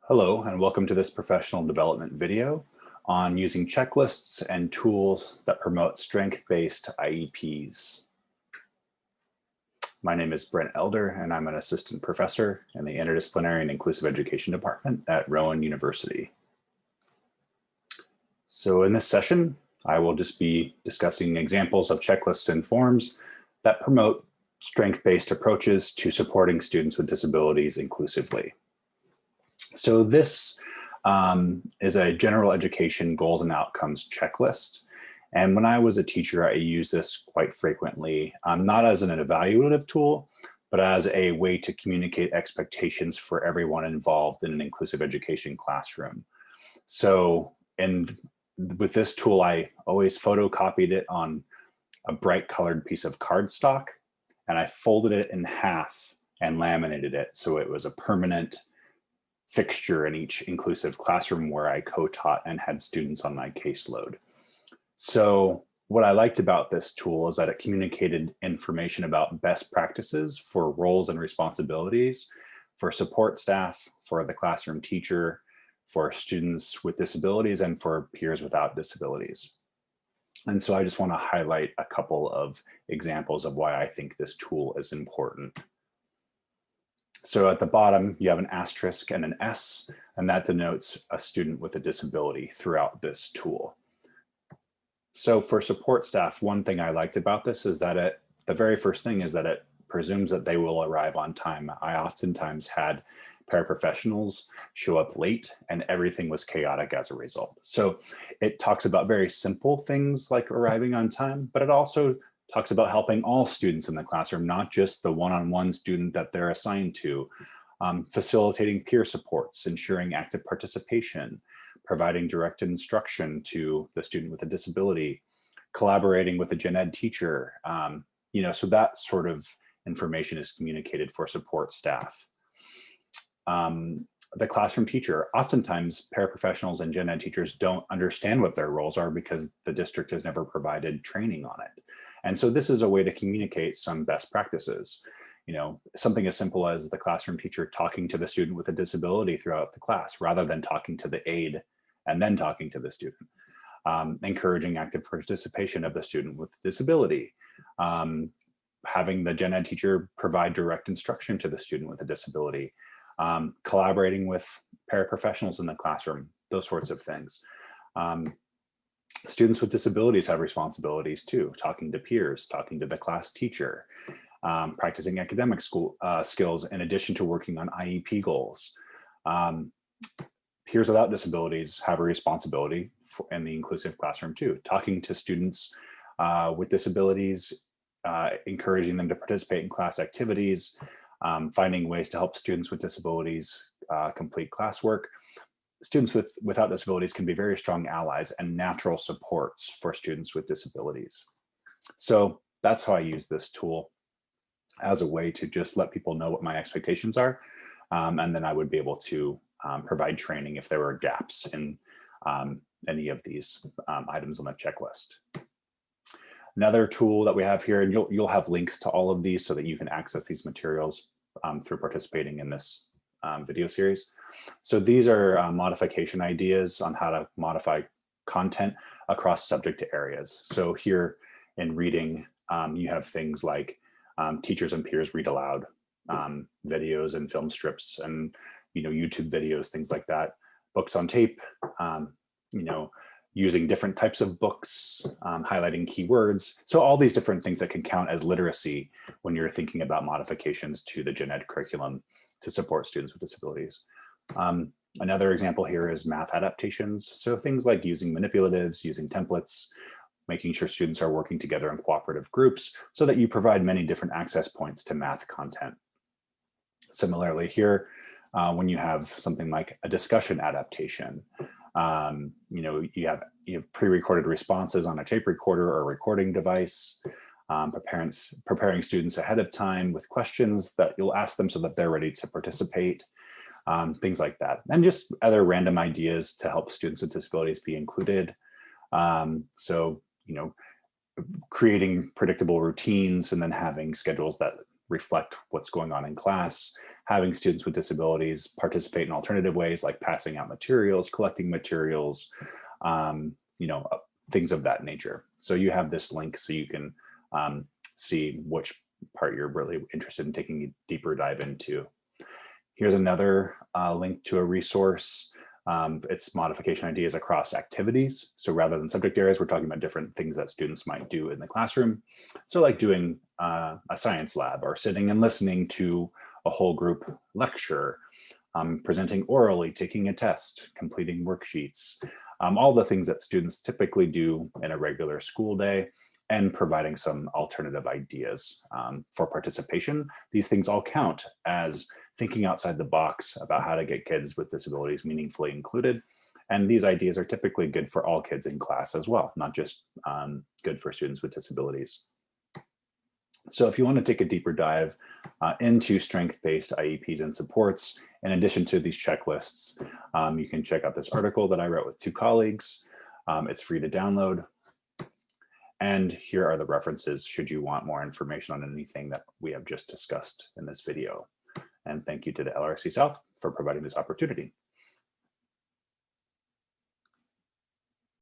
Hello, and welcome to this professional development video on using checklists and tools that promote strength-based IEPs. My name is Brent Elder, and I'm an assistant professor in the Interdisciplinary and Inclusive Education Department at Rowan University. So in this session, I will just be discussing examples of checklists and forms that promote strength-based approaches to supporting students with disabilities inclusively. So this is a general education goals and outcomes checklist. And when I was a teacher, I used this quite frequently, not as an evaluative tool, but as a way to communicate expectations for everyone involved in an inclusive education classroom. So with this tool, I always photocopied it on a bright colored piece of cardstock, and I folded it in half and laminated it so it was a permanent fixture in each inclusive classroom where I co-taught and had students on my caseload. So what I liked about this tool is that it communicated information about best practices for roles and responsibilities for support staff, for the classroom teacher, for students with disabilities, and for peers without disabilities. And so I just want to highlight a couple of examples of why I think this tool is important. So at the bottom, you have an asterisk and an S, and that denotes a student with a disability throughout this tool. So for support staff, one thing I liked about this is that the very first thing is that it presumes that they will arrive on time. I oftentimes had paraprofessionals show up late and everything was chaotic as a result. So it talks about very simple things like arriving on time, but it also talks about helping all students in the classroom, not just the one-on-one student that they're assigned to, facilitating peer supports, ensuring active participation, providing direct instruction to the student with a disability, collaborating with a gen ed teacher. So that sort of information is communicated for support staff. The classroom teacher, oftentimes paraprofessionals and gen ed teachers don't understand what their roles are because the district has never provided training on it. And so this is a way to communicate some best practices. Something as simple as the classroom teacher talking to the student with a disability throughout the class, rather than talking to the aide and then talking to the student. Encouraging active participation of the student with disability. Having the gen ed teacher provide direct instruction to the student with a disability. Collaborating with paraprofessionals in the classroom, those sorts of things. Students with disabilities have responsibilities too, talking to peers, talking to the class teacher, practicing academic skills in addition to working on IEP goals. Peers without disabilities have a responsibility in the inclusive classroom too, talking to students with disabilities, encouraging them to participate in class activities, finding ways to help students with disabilities complete classwork. Students without disabilities can be very strong allies and natural supports for students with disabilities. So that's how I use this tool, as a way to just let people know what my expectations are. And then I would be able to provide training if there were gaps in any of these items on the checklist. Another tool that we have here, and you'll have links to all of these so that you can access these materials through participating in this video series. So these are modification ideas on how to modify content across subject areas. So here in reading, you have things like teachers and peers read aloud, videos and film strips, and YouTube videos, things like that. Books on tape, using different types of books, highlighting keywords. So all these different things that can count as literacy when you're thinking about modifications to the gen ed curriculum to support students with disabilities. Another example here is math adaptations. So things like using manipulatives, using templates, making sure students are working together in cooperative groups so that you provide many different access points to math content. Similarly here, when you have something like a discussion adaptation, you have pre-recorded responses on a tape recorder or recording device, preparing students ahead of time with questions that you'll ask them so that they're ready to participate, things like that. And just other random ideas to help students with disabilities be included. Creating predictable routines and then having schedules that reflect what's going on in class, having students with disabilities participate in alternative ways like passing out materials, collecting materials, things of that nature. So you have this link so you can see which part you're really interested in taking a deeper dive into. Here's another link to a resource. It's modification ideas across activities. So rather than subject areas, we're talking about different things that students might do in the classroom. So like doing a science lab or sitting and listening to a whole group lecture, presenting orally, taking a test, completing worksheets, all the things that students typically do in a regular school day, and providing some alternative ideas for participation. These things all count as thinking outside the box about how to get kids with disabilities meaningfully included. And these ideas are typically good for all kids in class as well, not just good for students with disabilities. So if you want to take a deeper dive into strength-based IEPs and supports, in addition to these checklists, you can check out this article that I wrote with 2 colleagues. It's free to download. And here are the references should you want more information on anything that we have just discussed in this video. And thank you to the LRC-South for providing this opportunity.